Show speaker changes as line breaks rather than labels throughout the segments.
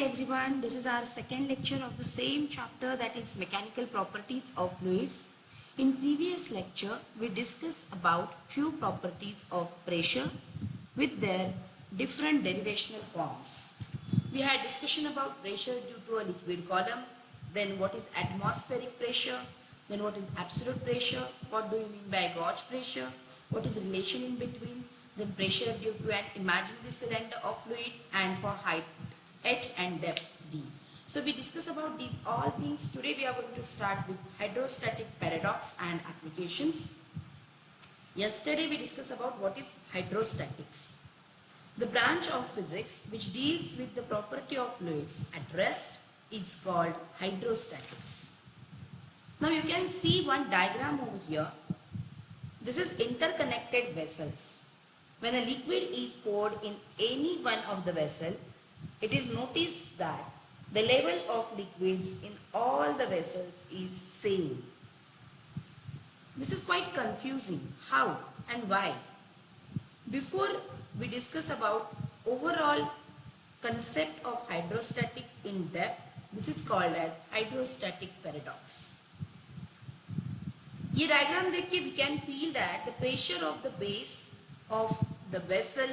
everyone, this is our second lecture of the same chapter, that is mechanical properties of fluids. In previous lecture we discussed about few properties of pressure with their different derivational forms. We had discussion about pressure due to a liquid column, then what is atmospheric pressure, then what is absolute pressure, what do you mean by gauge pressure, what is relation in between, then pressure due to an imaginary cylinder of fluid, and for height h and depth d. So we discuss about these all things. Today we are going to start with hydrostatic paradox and applications. Yesterday we discussed about what is hydrostatics, the branch of physics which deals with the property of fluids at rest is called hydrostatics. Now you can see one diagram over here. This is interconnected vessels. When a liquid is poured in any one of the vessel, it is noticed that the level of liquids in all the vessels is same. This is quite confusing. How and why? Before we discuss about overall concept of hydrostatic in depth, this is called as hydrostatic paradox. ये diagram देख के we can feel that the pressure of the base of the vessel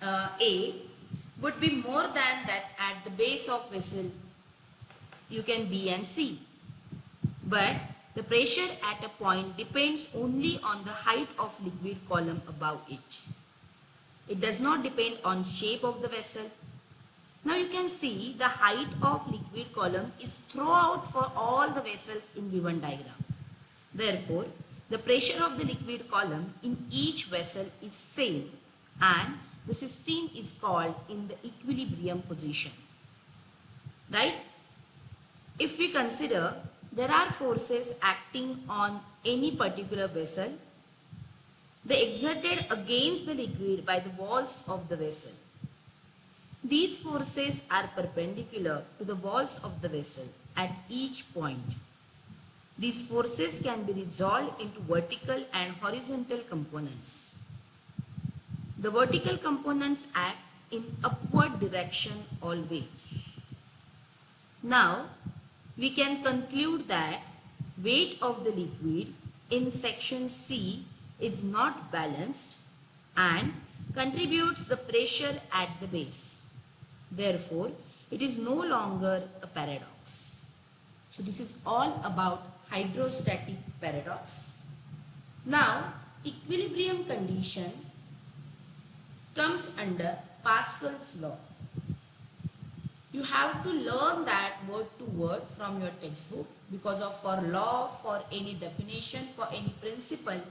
A would be more than that at the base of vessel you can B and C. But the pressure at a point depends only on the height of liquid column above it. It does not depend on shape of the vessel. Now you can see the height of liquid column is throughout for all the vessels in given diagram. Therefore, the pressure of the liquid column in each vessel is same and the system is called in the equilibrium position. Right? If we consider there are forces acting on any particular vessel, they exerted against the liquid by the walls of the vessel. These forces are perpendicular to the walls of the vessel at each point. These forces can be resolved into vertical and horizontal components. The vertical components act in upward direction always. Now, we can conclude that weight of the liquid in section C is not balanced and contributes the pressure at the base. Therefore, it is no longer a paradox. So this is all about hydrostatic paradox. Now, equilibrium condition comes under Pascal's law. You have to learn that word to word from your textbook, because of for law, for any definition, for any principle,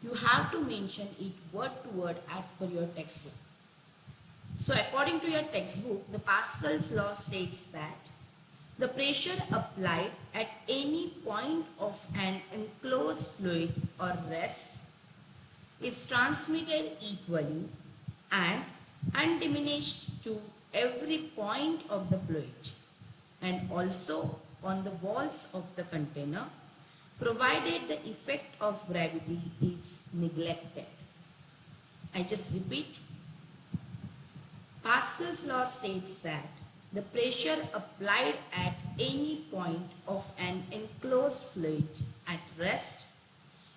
you have to mention it word to word as per your textbook. So according to your textbook, the Pascal's law states that the pressure applied at any point of an enclosed fluid or rest is transmitted equally and undiminished to every point of the fluid and also on the walls of the container, provided the effect of gravity is neglected. I just repeat. Pascal's law states that the pressure applied at any point of an enclosed fluid at rest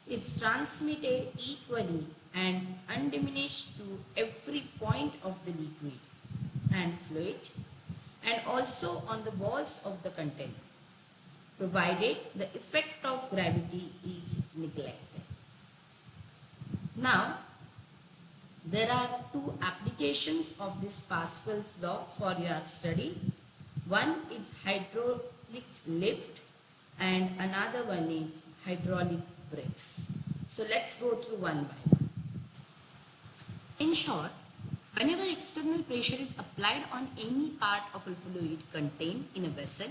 is transmitted equally and undiminished to every point of the liquid and fluid and also on the walls of the container, provided the effect of gravity is neglected. Now, there are two applications of this Pascal's law for your study. One is hydraulic lift and another one is hydraulic brakes. So let's go through one by one. In short, whenever external pressure is applied on any part of a fluid contained in a vessel,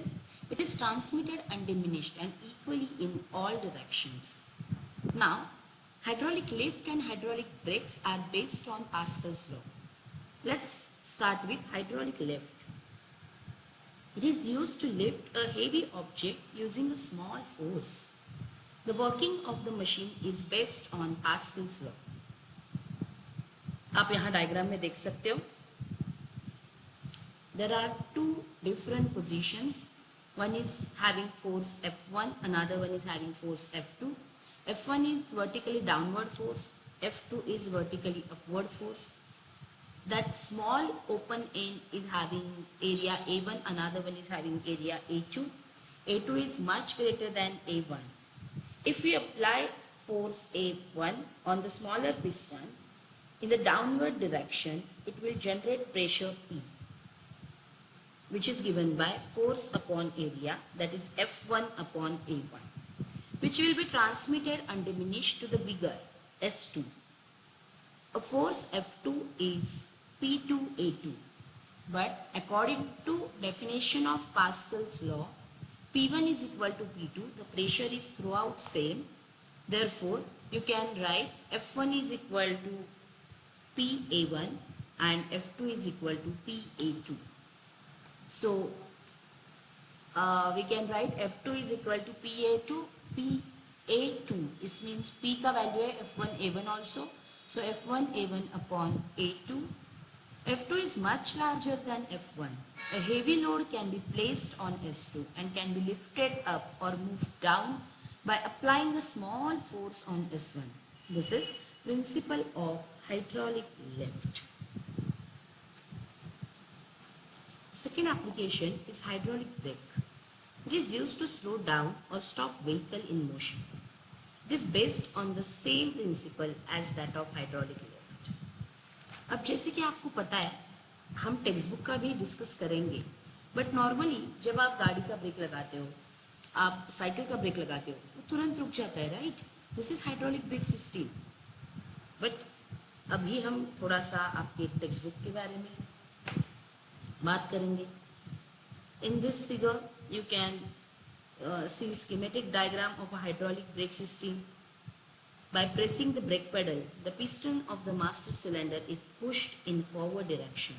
it is transmitted undiminished and equally in all directions. Now, hydraulic lift and hydraulic brakes are based on Pascal's law. Let's start with hydraulic lift. It is used to lift a heavy object using a small force. The working of the machine is based on Pascal's law. आप यहाँ diagram में देख सकते हो, there are two different positions. One is having force F1, another one is having force F2. F1 is vertically downward force, F2 is vertically upward force. That small open end is having area A1, another one is having area A2. A2 is much greater than A1. If we apply force A1 on the smaller piston in the downward direction, it will generate pressure P, which is given by force upon area, that is F1 upon A1, which will be transmitted undiminished to the bigger S2. A force F2 is P2A2, but according to definition of Pascal's law, P1 is equal to P2, the pressure is throughout same. Therefore, you can write F1 is equal to PA1 and F2 is equal to PA2. So, we can write F2 is equal to PA2, PA2. This means P का value है F1 A1 also. So, F1 A1 upon A2. F2 is much larger than F1. A heavy load can be placed on S2 and can be lifted up or moved down by applying a small force on S1. This is principle of hydraulic lift. Second application is hydraulic brake. It is used to slow down or stop vehicle in motion. It is based on the same principle as that of hydraulic lift. अब जैसे कि आपको पता है, हम text book का भी discuss करेंगे, बट नॉर्मली जब आप गाड़ी का ब्रेक लगाते हो, आप साइकिल का ब्रेक लगाते हो, वो तुरंत रुक जाता है, right? This is hydraulic brake system. But अभी हम थोड़ा सा आपके टेक्स्ट बुक के बारे में बात करेंगे. In this figure you can see schematic diagram of a hydraulic brake system. By pressing the brake pedal, the piston of the master cylinder is pushed in forward direction.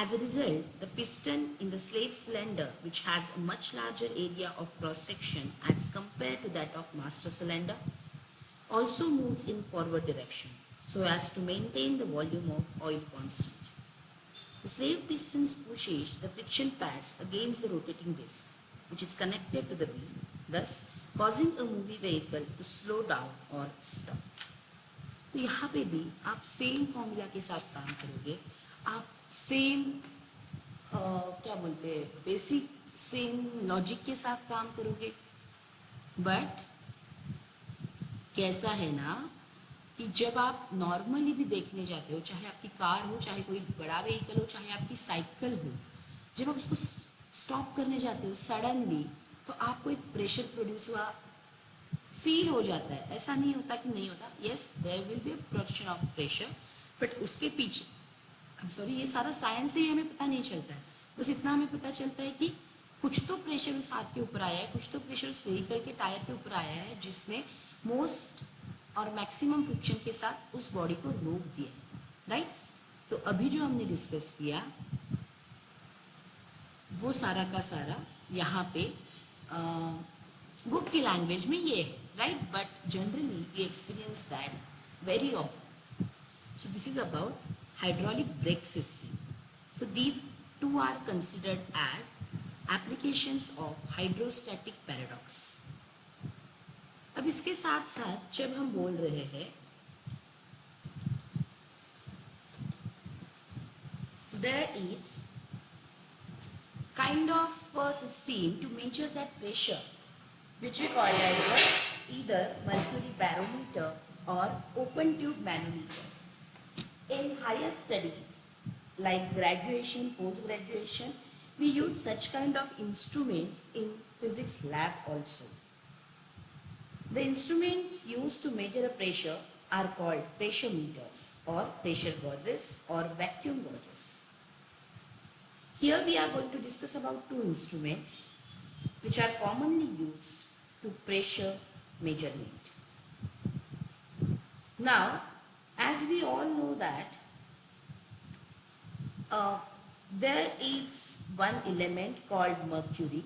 As a result, the piston in the slave cylinder, which has a much larger area of cross section as compared to that of master cylinder, also moves in forward direction so as to maintain the volume of oil constant. The slave piston pushes the friction pads against the rotating disc, which is connected to the wheel, thus causing a moving vehicle to slow down or stop. तो यहाँ पे भी आप same formula के साथ काम करोगे, आप सेम क्या बोलते हैं, बेसिक सेम लॉजिक के साथ काम करोगे. बट कैसा है ना कि जब आप नॉर्मली भी देखने जाते हो, चाहे आपकी कार हो, चाहे कोई बड़ा व्हीकल हो, चाहे आपकी साइकिल हो, जब आप उसको स्टॉप करने जाते हो सडनली, तो आपको एक प्रेशर प्रोड्यूस हुआ फील हो जाता है. ऐसा नहीं होता कि नहीं होता. Yes, there will be a production of pressure, but उसके पीछे ये सारा साइंस ही हमें पता नहीं चलता है. बस इतना हमें पता चलता है कि कुछ तो प्रेशर उस हाथ के ऊपर आया है, कुछ तो प्रेशर उस व्हीकल के टायर के ऊपर आया है, जिसने मोस्ट और मैक्सिमम फ्रिक्शन के साथ उस बॉडी को रोक दिया, राइट? तो अभी जो हमने डिस्कस किया वो सारा का सारा यहाँ पे बुक की लैंग्वेज में ये है, right? But generally we experience that very often. So this is about hydraulic brake system. So these two are considered as applications of hydrostatic paradox. अब इसके साथ साथ जब हम बोल रहे हैं, there is kind of a system to measure that pressure, which we call as either mercury barometer or open tube manometer. In higher studies like graduation, post-graduation, we use such kind of instruments in physics lab also. The instruments used to measure a pressure are called pressure meters or pressure gauges or vacuum gauges. Here we are going to discuss about two instruments which are commonly used to pressure measurement. Now, as we all know that there is one element called mercury,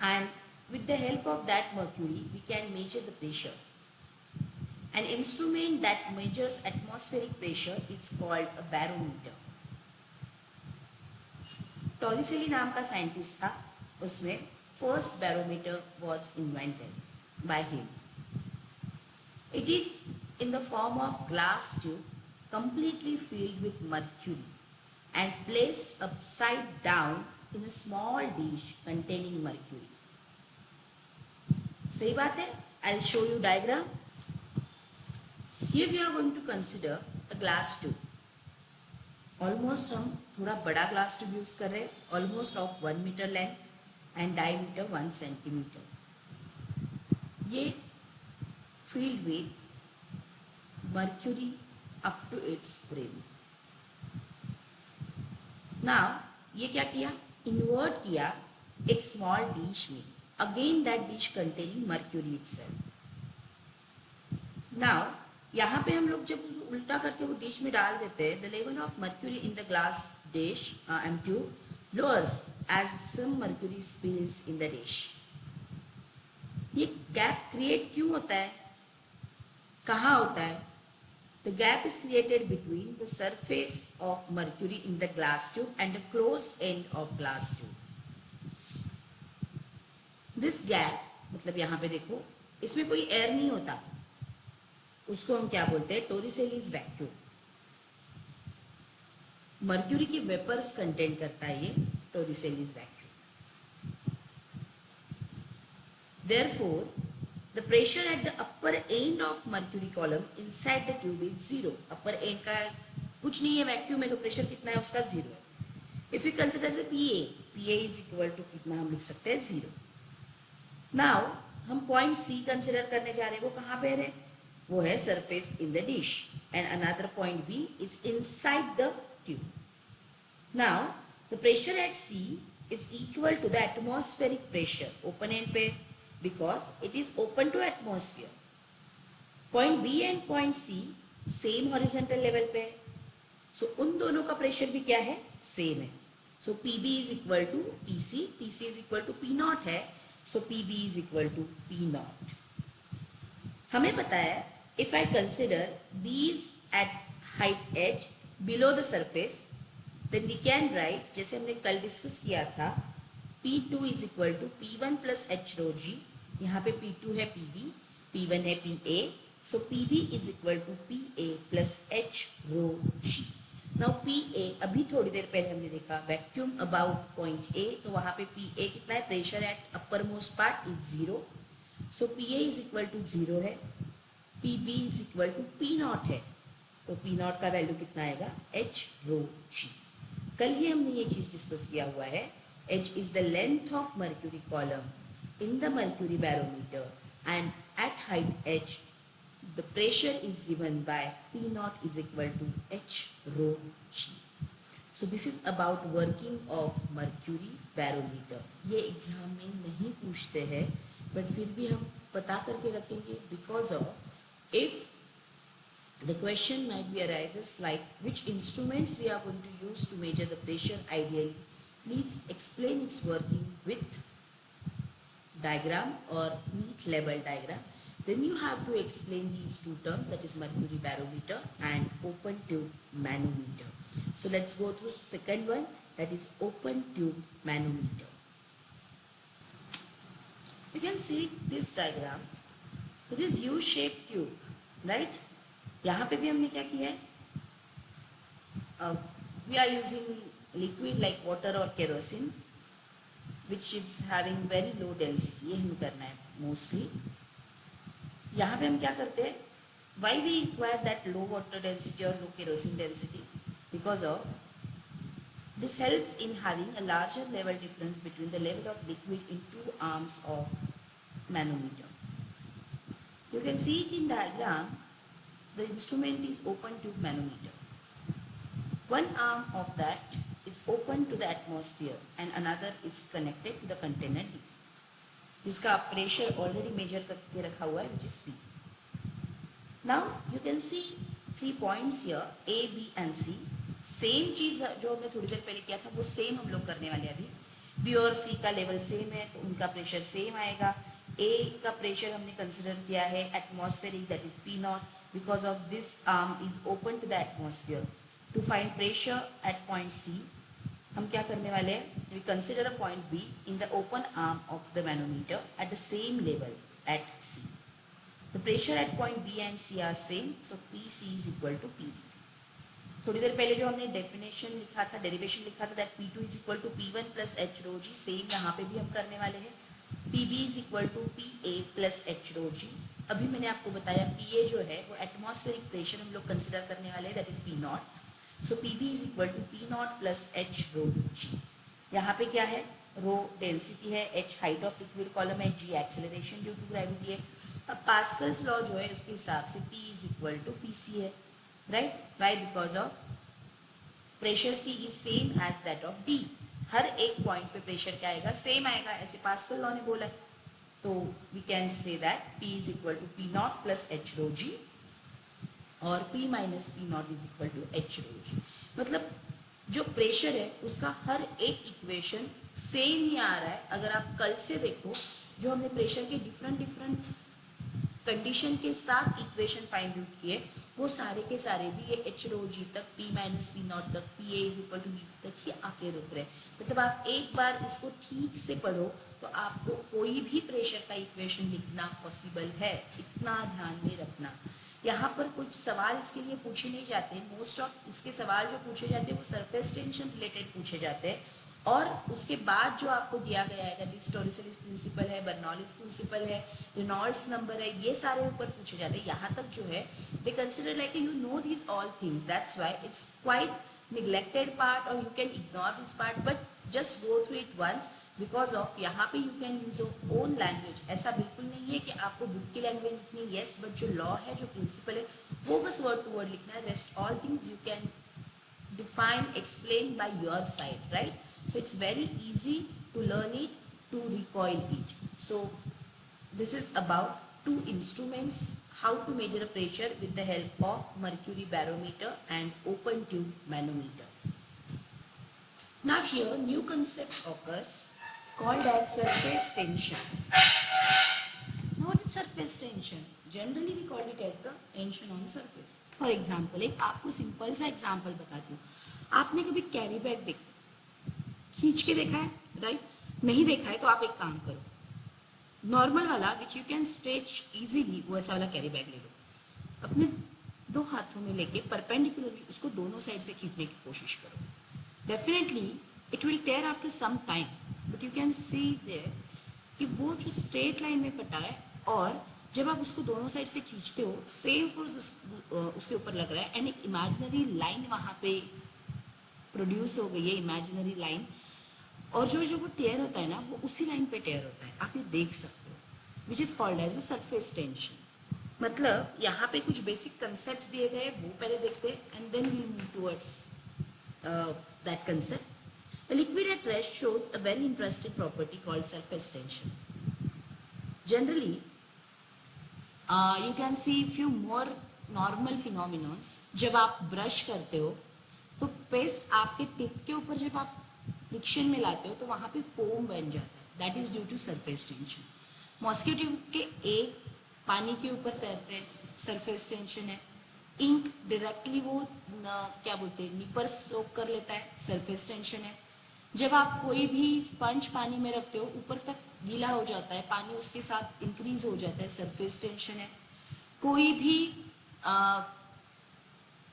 and with the help of that mercury we can measure the pressure. An instrument that measures atmospheric pressure is called a barometer. टॉरिसेली नाम का scientist था, उसने first barometer was invented by him. It is in the form of glass tube completely filled with mercury and placed upside down in a small dish containing mercury. सही बात है. I'll show you diagram. Here we are going to consider a glass tube. Almost हम थोड़ा बड़ा glass tube use कर रहे हैं, almost of 1 metre length and diameter 1 centimetre. ये filled with mercury up to its brim. Now ये क्या किया, इन्वर्ट किया एक स्मॉल डिश में, again that dish containing mercury itself. Now यहाँ पे हम लोग जब उल्टा करके वो डिश में डाल देते हैं, the level of mercury in the glass dish and tube lowers as some mercury spills in the dish. ये गैप क्रिएट क्यों होता है, कहाँ होता है? The gap is created between the surface of mercury in the glass tube and the closed end of glass tube. This gap, मतलब यहाँ पे देखो, इसमें कोई एयर नहीं होता, उसको हम क्या बोलते हैं? टोरिसेलीज वैक्यूम. मर्क्यूरी की वेपर्स कंटेंट करता है ये टोरिसेलीज vacuum. Therefore, the pressure at the upper end of mercury column inside the tube is zero. upper end का कुछ नहीं है, वैक्यूम है, तो प्रेशर कितना है उसका जीरो है. If we consider as a PA is equal to कितना हम लिख सकते हैं? जीरो. Now हम पॉइंट C कंसिडर करने जा रहे हैं. वो कहाँ पे है? वो है surface in the dish, and another point B is inside the tube. Now the pressure at C is equal to the atmospheric pressure open end पे, because it is open to atmosphere. Point B and point C same horizontal level पे है, so उन दोनों का pressure भी क्या है? Same है. so PB is equal to PC, PC is equal to P naught है, so PB is equal to P naught. हमें पता है if I consider B is at height h below the surface, then we can write, जैसे हमने कल discuss किया था, P2 is equal to P1 plus H rho g. यहाँ पे P2 है PB, P1 है PA, so PB is equal to PA plus H rho g. Now PA अभी थोड़ी देर पहले हमने देखा वैक्यूम अबाउट पॉइंट A, तो वहाँ पे PA कितना है? Pressure at upper most part is zero, so PA is equal to zero है, PB is equal to P nought है, तो P नॉट का वैल्यू कितना आएगा? H rho g. कल ही हमने ये चीज डिस्कस किया हुआ है. H is the length of mercury column in the mercury barometer, and at height h the pressure is given by P naught is equal to H rho g. So this is about working of mercury barometer. ये exam में नहीं पूछते हैं, but फिर भी हम पता करके रखेंगे, because of if the question might be arises like which instruments we are going to use to measure the pressure ideally. Please explain its working with diagram or neat label diagram. Then you have to explain these two terms, that is mercury barometer and open tube manometer. So let's go through second one, that is open tube manometer. You can see this diagram, which is U-shaped tube, right? यहाँ पे भी हमने क्या किया है? We are using liquid like water or kerosene, which is having very low density. ये हमें करना है mostly. यहाँ पे हम क्या करते हैं? Why we require that low water density or low kerosene density? Because of this helps in having a larger level difference between the level of liquid in two arms of manometer. You can see it in diagram. The instrument is open tube manometer. One arm of that is open to the atmosphere and another is connected to the container D. जिसका pressure already measure करके रखा हुआ है, which is P. Now you can see 3 points here, A, B and C. Same चीज जो हमने थोड़ी देर पहले किया था वो सेम हम लोग करने वाले अभी. B और C का लेवल सेम है, तो उनका प्रेशर सेम आएगा. A का प्रेशर हमने कंसिडर किया है atmospheric, that is P not, because of this arm is open to the atmosphere. To find pressure at point C, हम क्या करने वाले हैं, we consider a point B in the open arm of the manometer at the same level at C. The pressure at point B and C are same, so P C is equal to P B. थोड़ी देर पहले जो हमने definition लिखा था, derivation लिखा था, that P2 is equal to P1 plus H rho G, same यहाँ पे भी हम करने वाले हैं. PB is equal to PA plus H rho G. अभी मैंने आपको बताया PA जो है वो एटमॉस्फेरिक प्रेशर हम लोग कंसिडर करने वाले हैं, that is P naught. So PB is equal to P naught plus H rho G. यहाँ पे क्या है, रो डेंसिटी है, H height of liquid column है, G acceleration due to gravity है. अब पास्कल्स लॉ जो है उसके हिसाब से P is equal to PC है, right. Why? Because of pressure C is same as that of D. हर एक पॉइंट पे प्रेशर क्या आएगा, सेम आएगा, ऐसे पास्कल लॉ ने बोला है. तो we can say that P is equal to P naught plus H rho G और P minus P naught is equal to H rho G. मतलब जो प्रेशर है उसका हर एक इक्वेशन सेम ही आ रहा है. अगर आप कल से देखो, जो हमने प्रेशर के डिफरेंट कंडीशन के साथ इक्वेशन फाइंड आउट किए, वो सारे के सारे भी ये एच रो जी तक, P माइनस P नॉट तक, P A is equal to B तक ही आके रुक रहे. मतलब आप एक बार इसको ठीक से पढ़ो तो आपको कोई भी प्रेशर का इक्वेशन लिखना पॉसिबल है. इतना ध्यान में रखना. यहाँ पर कुछ सवाल इसके लिए पूछे नहीं जाते. मोस्ट ऑफ इसके सवाल जो पूछे जाते हैं वो सरफेस टेंशन रिलेटेड पूछे जाते हैं. और उसके बाद जो आपको दिया गया है, दैट इज टॉरिसेलिस प्रिंसिपल है, बर्नौलीज प्रिंसिपल है, रेनॉल्ड्स नंबर है, ये सारे ऊपर पूछे जाते हैं. यहाँ तक जो है they consider like you know these all things, that's why it's quite neglected part or you can ignore this part, but just go through it once because of यहाँ पे you can use your own language. ऐसा बिल्कुल नहीं है कि आपको book की language लिखनी है, yes, but जो लॉ है, जो प्रिंसिपल है, वो बस वर्ड टू वर्ड लिखना है. Rest all things you can define, explain by your side, right? So it's very easy to learn it, to recoil it. So this is about two instruments, how to measure a pressure with the help of mercury barometer and open tube manometer. Now here new concept occurs called as surface tension. Now what is surface tension? Generally we call it as the tension on surface. For example, एक आपको simple सा example बताती हूँ. आपने कभी carry bag खींच के देखा है, राइट? नहीं देखा है तो आप एक काम करो, नॉर्मल वाला which you can stretch easily, वो ऐसा वाला कैरी बैग ले लो. अपने दो हाथों में लेके परपेंडिकुलरली उसको दोनों साइड से खींचने की कोशिश करो. Definitely it will tear after some time, but you can see there कि वो जो स्ट्रेट लाइन में फटा है, और जब आप उसको दोनों साइड से खींचते हो सेम फोर्स उसके ऊपर लग रहा है, एंड एक इमेजिनरी लाइन वहाँ पे प्रोड्यूस हो गई है, इमेजिनरी लाइन. और जो वो टेयर होता है ना, वो उसी लाइन पे टेयर होता है, आप ये देख सकते हो, which is called as a surface tension. मतलब यहाँ पे कुछ बेसिक कंसेप्ट दिए गए, वो पहले देखते हैं and then we move towards that concept. A liquid at rest shows a very interesting property called surface tension. Generally, you can see few more normal phenomena. जब आप ब्रश करते हो तो पेस्ट आपके टिप के ऊपर जब आप फ्रिक्शन में लाते हो तो वहाँ पे फोम बन जाता है, that is due to surface tension. Mosquito के एक पानी के ऊपर तैरते हैं, सरफेस टेंशन है. इंक डायरेक्टली वो क्या बोलते हैं, निपर सोक कर लेता है, सरफेस टेंशन है. जब आप कोई भी स्पंज पानी में रखते हो, ऊपर तक गीला हो जाता है, पानी उसके साथ इंक्रीज हो जाता है, सरफेस टेंशन है. कोई भी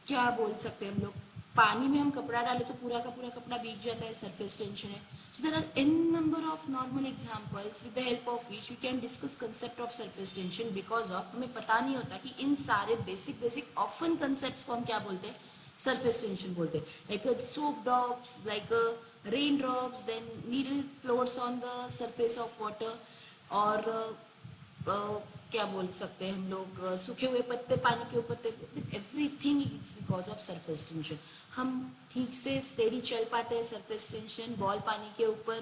क्या बोल सकते हैं हम लोग, पानी में हम कपड़ा डाले तो पूरा का पूरा कपड़ा भीग जाता है, सरफेस टेंशन है. So there are an number of normal examples with the help of which we can discuss concept of surface tension. Because of हमें पता नहीं होता कि इन सारे बेसिक ऑफन कंसेप्ट्स को हम क्या बोलते हैं, सरफेस टेंशन बोलते हैं. Like soap drops, like rain drops, then needle floats on the surface of water, और क्या बोल सकते हैं हम लोग, सूखे हुए पत्ते पानी के ऊपर, everything is because of surface tension. हम ठीक से स्टेडी चल पाते हैं, सरफेस टेंशन. बॉल पानी के ऊपर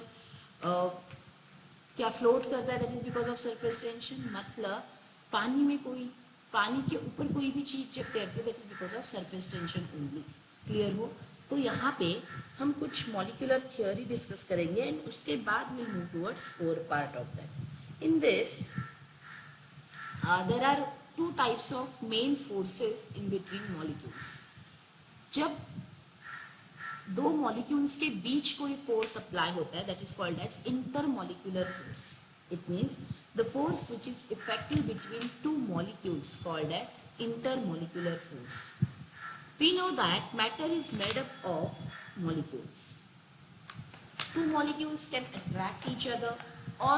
क्या फ्लोट करता है, that is because of surface tension. मतलब पानी के ऊपर कोई भी चीज जब तैरती है, that is because of surface tension only. Clear हो? तो यहाँ पे हम कुछ मॉलिक्यूलर थियोरी डिस्कस करेंगे एंड उसके बाद will move towards core part of that. In this there are two types of main forces in between molecules. जब दो मॉलिक्यूल्स के बीच कोई फोर्स अप्लाई होता है, that is called as intermolecular force. It means the force which is effective between two molecules called as intermolecular force. We know that matter is made up of molecules. Two molecules can attract each other or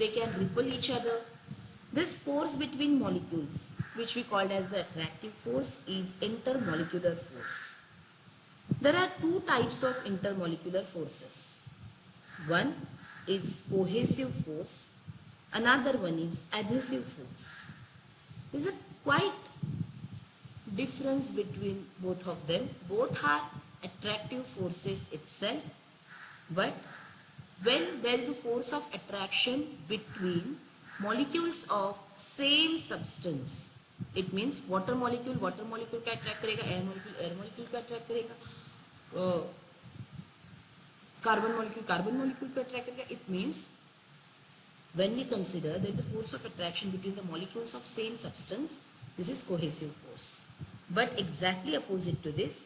they can repel each other. This force between molecules, which we call as the attractive force, is intermolecular force. There are two types of intermolecular forces. One is cohesive force, another one is adhesive force. There is a quite difference between both of them. Both are attractive forces itself, but when there is a force of attraction between molecules of same substance, it means water molecule का attract करेगा, air molecule का attract करेगा, carbon molecule का attract करेगा. It means when we consider there is a force of attraction between the molecules of same substance, this is cohesive force. But exactly opposite to this,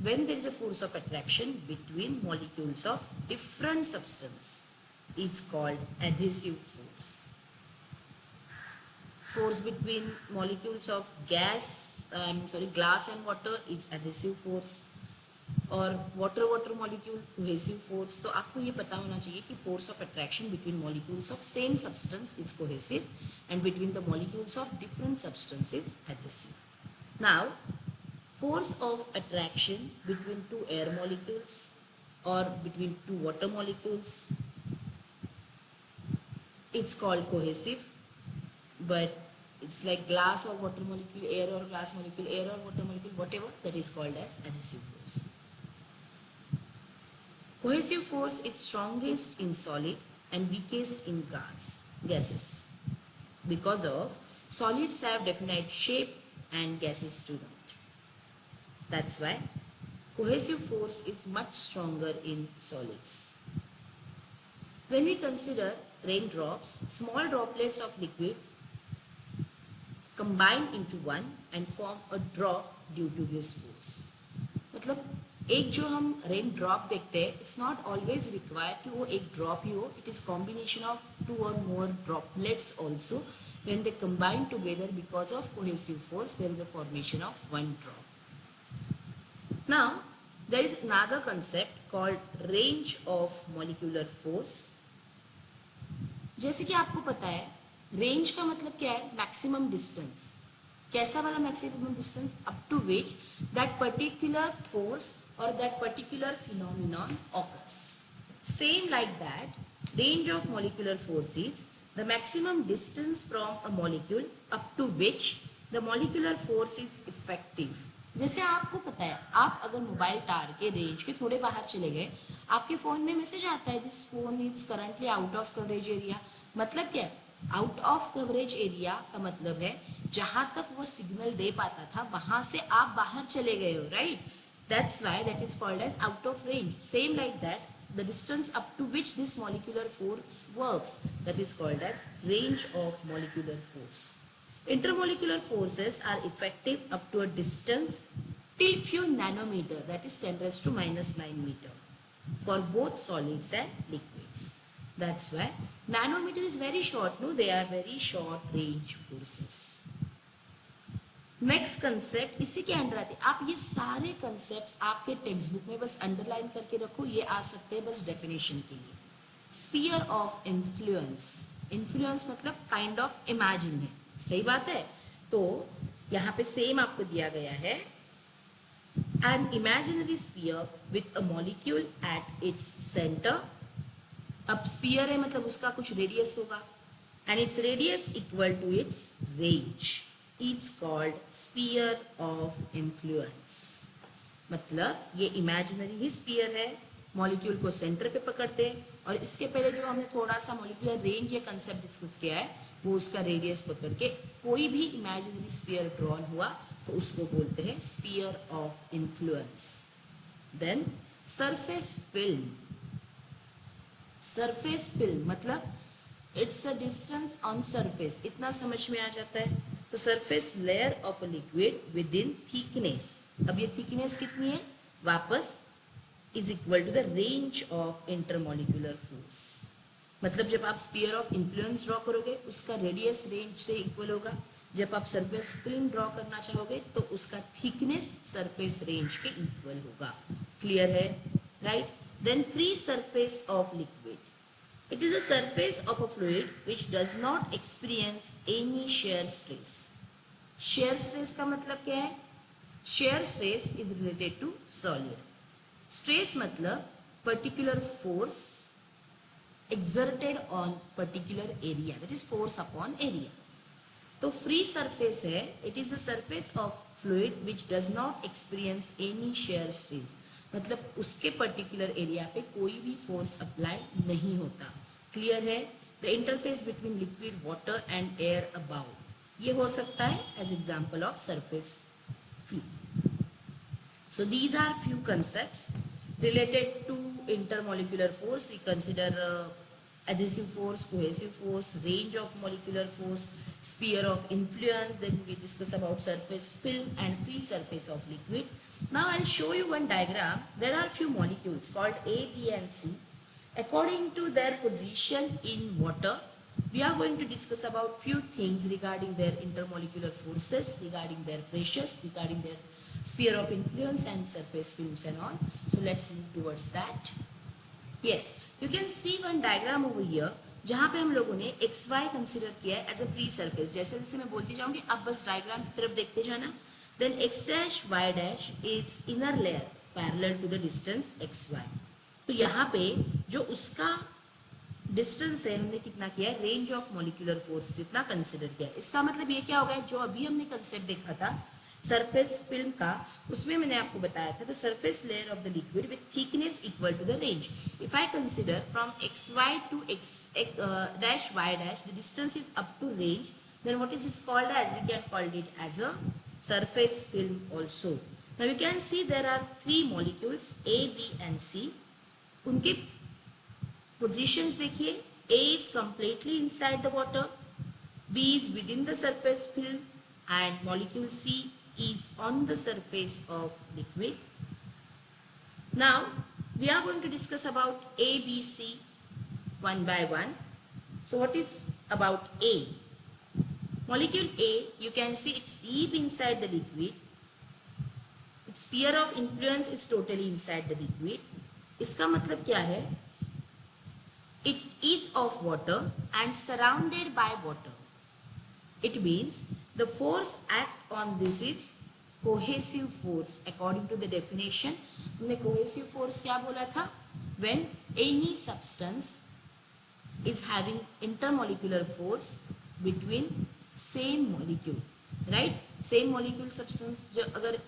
when there is a force of attraction between molecules of different substance, it's called adhesive force. Force between molecules of glass and water is adhesive force. और water molecule cohesive force. तो आपको ये पता होना चाहिए कि force of attraction between molecules of same substance is cohesive and between the molecules of different substance is adhesive. Now, force of attraction between two air molecules or between two water molecules, it's called cohesive, but it's like glass or water molecule, air or glass molecule, air or water molecule, whatever, that is called as adhesive force. Cohesive force is strongest in solid and weakest in gases. Because of solids have definite shape and gases do not. That's why cohesive force is much stronger in solids. When we consider raindrops, small droplets of liquid combine into one and form a drop due to this force. मतलब एक जो हम rain drop देखते हैं, it's not always required कि वो एक drop ही हो. It is combination of two और more droplets also. When they combine together because of cohesive force, there is a formation of one drop. Now, there is another concept called range of molecular force. जैसे कि आपको पता है, range का मतलब क्या है? Maximum distance. कैसा वाला maximum distance? Up to which that particular force or that particular phenomenon occurs. Same like that, range of molecular force is the maximum distance from a molecule up to which the molecular force is effective. जैसे आपको पता है, आप अगर mobile tower के range के थोड़े बाहर चले गए, आपके फ़ोन में मैसेज आता है this phone is currently out of coverage area. मतलब क्या है? आउट ऑफ कवरेज एरिया का मतलब है जहाँ तक वो सिग्नल दे पाता था वहाँ से आप बाहर चले गए हो, right? That's why that is called as out of range. Same like that, the distance up to which this molecular force works, that is called as range of molecular force. Intermolecular forces are effective up to a distance till few nanometer, that is 10 raised to minus 9 meter for both solids and liquids. That's why nanometer is very short, no? They are very short range forces. Next concept इसी के under आते हैं. आप ये सारे concepts आपके text book में बस अंडरलाइन करके रखो, ये आ सकते हैं बस डेफिनेशन के लिए. Sphere of influence. इन्फ्लुएंस मतलब काइंड ऑफ इमेजिन है, सही बात है. तो यहाँ पे सेम आपको दिया गया है, an imaginary sphere with a molecule at its centre. अब स्पीयर है मतलब उसका कुछ रेडियस होगा, and its radius equal to its range. It's called sphere of influence. मतलब ये इमेजिनरी ही स्पीयर है, मॉलिक्यूल को सेंटर पे पकड़ते हैं, और इसके पहले जो हमने थोड़ा सा मॉलिक्यूलर रेंज या कंसेप्ट डिस्कस किया है, वो उसका रेडियस पकड़ के कोई भी इमेजिनरी स्पीयर ड्रॉन हुआ तो उसको बोलते हैं sphere of influence. Then surface film. Surface film मतलब it's a distance on surface, इतना समझ में आ जाता है. तो surface layer of a liquid within thickness. अब ये थिकनेस कितनी है? वापस is equal to the range of intermolecular force. मतलब जब आप स्पीयर ऑफ इन्फ्लुएंस ड्रॉ करोगे उसका रेडियस रेंज से इक्वल होगा, जब आप सरफेस फिल्म ड्रॉ करना चाहोगे तो उसका थिकनेस सरफेस रेंज के इक्वल होगा। क्लियर है, right? Then free surface of liquid, it is a surface of a fluid which does not experience any shear stress। shear stress का मतलब क्या है? shear stress is related to solid, stress मतलब particular force exerted on particular area, that is force upon area। तो free surface है, it is the surface of fluid which does not experience any shear stress, मतलब उसके particular area पे कोई भी force apply नहीं होता। क्लियर है? The interface between liquid water and air about, ये हो सकता है as example of surface flu. So these are few concepts related to intermolecular force. We consider adhesive force, cohesive force, range of molecular force, sphere of influence. Then we discuss about surface film and free surface of liquid. Now I'll show you one diagram. There are few molecules called A, B and C. According to their position in water, we are going to discuss about few things regarding their intermolecular forces, regarding their pressures, regarding their sphere of influence and surface films and all. So let's move towards that. Yes, you can see one diagram over here जहाँ पे हम लोगों ने XY consider किया है as a free surface. जैसे जैसे मैं बोलती जाऊंगी आप बस डायग्राम की तरफ देखते जाना। Then x dash y dash is inner layer parallel to the distance xy। तो यहाँ पे जो उसका डिस्टेंस है हमने कितना किया है, रेंज ऑफ मॉलिक्यूलर फोर्स जितना कंसिडर किया है। इसका मतलब ये क्या होगा, जो अभी हमने कंसेप्ट देखा था सरफेस फिल्म का, उसमें मैंने आपको बताया था the surface layer of the liquid with thickness equal to the range. If I consider from X Y to X dash Y dash the distance is up to range, then what is is called as, we can called it as a surface film also। Now you can see there are three molecules A, B and C। उनके positions देखिए, A is completely inside the water, B is within the surface film and molecule C is on the surface of liquid। Now we are going to discuss about A, B, C one by one। So what is about A? Molecule A, you can see it's deep inside the liquid, its sphere of influence is totally inside the liquid। इसका मतलब क्या है, it is of water and surrounded by water। It means the force act on this is cohesive force according to the definition। हमने cohesive force क्या बोला था, when any substance is having intermolecular force between same molecule, right? same molecule substance जो अगर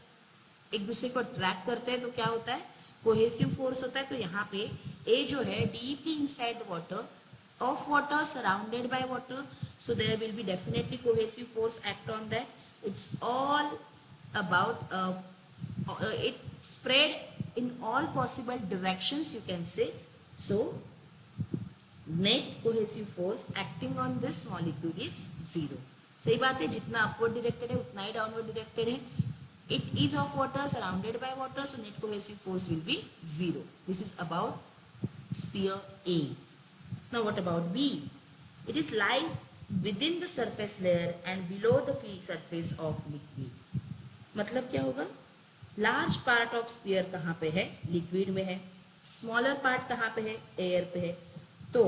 एक दूसरे को attract करते हैं तो क्या होता है, कोहेसिव फोर्स होता है। तो यहाँ पे A जो है deeply inside the water, of water, surrounded by water, so there will be definitely cohesive force act on that. It's all about it spread in all possible directions you can say. So net cohesive force acting on this molecule is zero. सही बात है, जितना upward directed है उतना ही downward directed है। It is of water, surrounded by water, so net cohesive force will be zero। This is about sphere A। Now what about B? It is lie within the surface layer and below the free surface of liquid। मतलब क्या होगा, large part of sphere कहाँ पे है, liquid में है, smaller part कहाँ पे है, एयर पे है। तो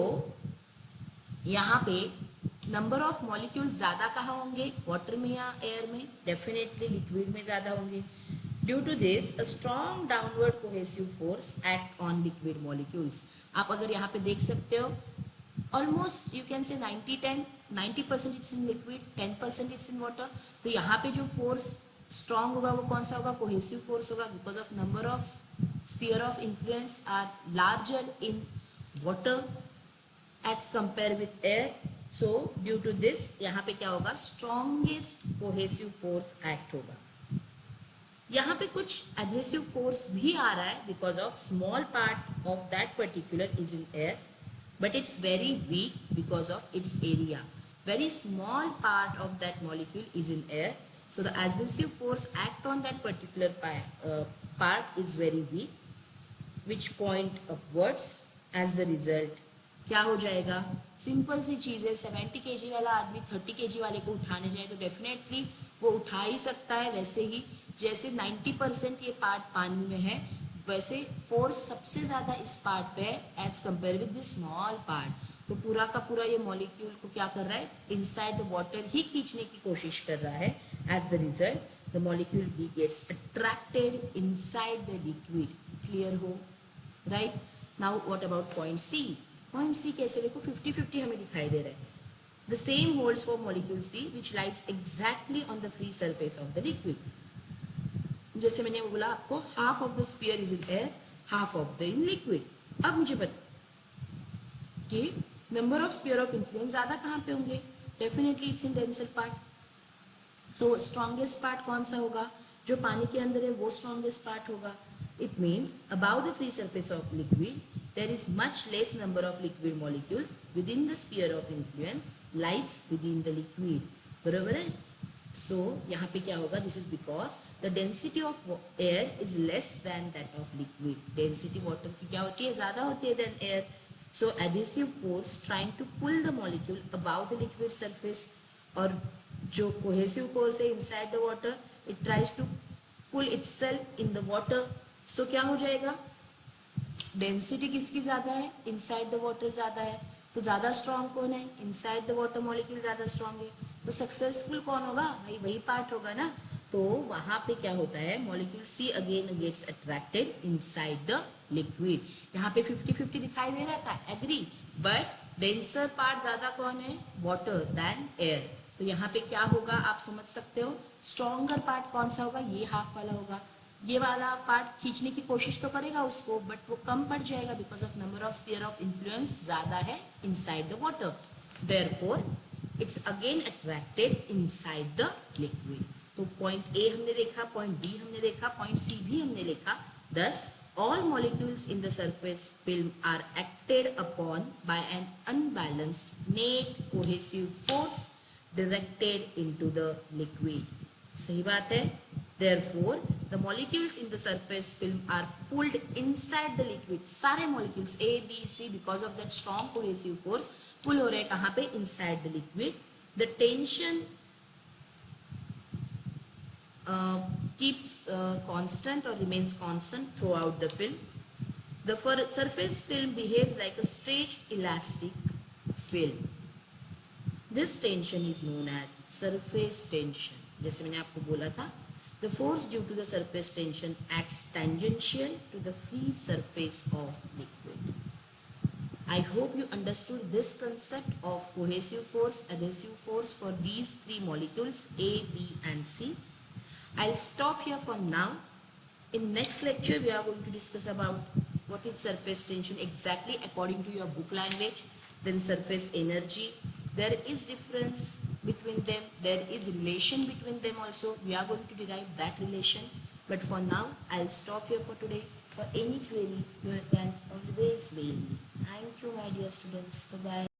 यहाँ पे नंबर ऑफ मॉलिक्यूल्स ज़्यादा कहाँ होंगे, वाटर में या एयर में, डेफिनेटली लिक्विड में ज़्यादा होंगे। Due to this a strong downward cohesive force act on liquid molecules. आप अगर यहाँ पे देख सकते हो ऑलमोस्ट यू कैन से 90-10, 90% it's in liquid, 10% it's in water. तो यहाँ पे जो फोर्स स्ट्रॉन्ग होगा वो कौन सा होगा, कोहेसिव फोर्स होगा, because of number of sphere of influence are larger in water as compare with air. So due to this यहाँ पे क्या होगा, स्ट्रॉन्गेस्ट कोहेसिव फोर्स एक्ट होगा। यहाँ पे कुछ एडहेसिव फोर्स भी आ रहा है because of small part of that particular is in air, but it's very weak because of its area. Very small part of that molecule is in air, so the adhesive force act on that particular part is very weak। which point upwards as the result. क्या हो जाएगा? Simple सी चीज़ है, 70 KG वाला आदमी 30 KG वाले को उठाने जाए तो डेफिनेटली वो उठा ही सकता है। वैसे ही जैसे 90% ये पार्ट पानी में है, वैसे फोर्स सबसे ज़्यादा इस पार्ट पे है as compare with the small part. तो पूरा का पूरा ये मॉलिक्यूल को क्या कर रहा है? इनसाइड द वाटर ही खींचने की कोशिश कर रहा है। As the result the molecule B gets attracted inside the liquid. Clear हो? Right. Now what about point C? Point C कैसे? देखो 50-50 हमें दिखाई दे रहा है। The same holds for molecule C which lies exactly on the free surface of the liquid. जैसे मैंने बोला आपको, half of the sphere is in air, half of the in liquid. अब मुझे बता कि number of sphere of influence ज्यादा कहाँ पे होंगे? Definitely it's in denser part. So strongest part कौन सा होगा? जो पानी के अंदर है वो स्ट्रॉन्गेस्ट पार्ट होगा। It means about the free surface of liquid there is much less number of liquid molecules within the sphere of influence lies within the liquid. बराबर है? So यहाँ पे क्या होगा? This is because the density of air is less than that of liquid. Density water की क्या होती है? ज़्यादा होती है than air. So adhesive force trying to pull the molecule above the liquid surface, और जो cohesive force है inside the water, it tries to pull itself in the water. So क्या हो जाएगा? डेंसिटी किसकी ज्यादा है? इनसाइड द वाटर ज्यादा है। तो ज्यादा स्ट्रॉन्ग कौन है? इनसाइड द वाटर मॉलिक्यूल ज्यादा स्ट्रॉन्ग है। तो सक्सेसफुल कौन होगा भाई? वही पार्ट होगा ना। तो वहां पे क्या होता है? Molecule C again gets attracted inside the liquid. यहाँ पे 50-50 दिखाई दे रहा था, एग्री, बट डेंसर पार्ट ज्यादा कौन है? Water then air. तो यहाँ पे क्या होगा आप समझ सकते हो? स्ट्रॉन्गर पार्ट कौन सा होगा? ये हाफ वाला होगा। ये वाला पार्ट खींचने की कोशिश तो करेगा उसको, बट वो कम पड़ जाएगा because of number of sphere of influence ज्यादा है inside the water. Therefore it's again attracted inside the liquid. तो पॉइंट ए हमने देखा, पॉइंट बी हमने देखा, पॉइंट सी भी हमने देखा। दस all molecules in the surface film are acted upon by an unbalanced net cohesive force directed into the liquid. सही बात है। Therefore, the molecules in the surface film are pulled inside the liquid. सारे molecules A, B, C because of that strong cohesive force pull हो रहे हैं कहाँ पे? Inside the liquid. The tension keeps constant or remains constant throughout the film. The surface film behaves like a stretched elastic film. This tension is known as surface tension. जैसे मैंने आपको बोला था, the force due to the surface tension acts tangential to the free surface of liquid. I hope you understood this concept of cohesive force, adhesive force for these three molecules A, B and C. I'll stop here for now. In next lecture, we are going to discuss about what is surface tension exactly according to your book language, then surface energy. There is difference between them. There is relation between them also. We are going to derive that relation. But for now, I'll stop here for today. For any query, you can always mail me. Thank you, my dear students. Bye-bye.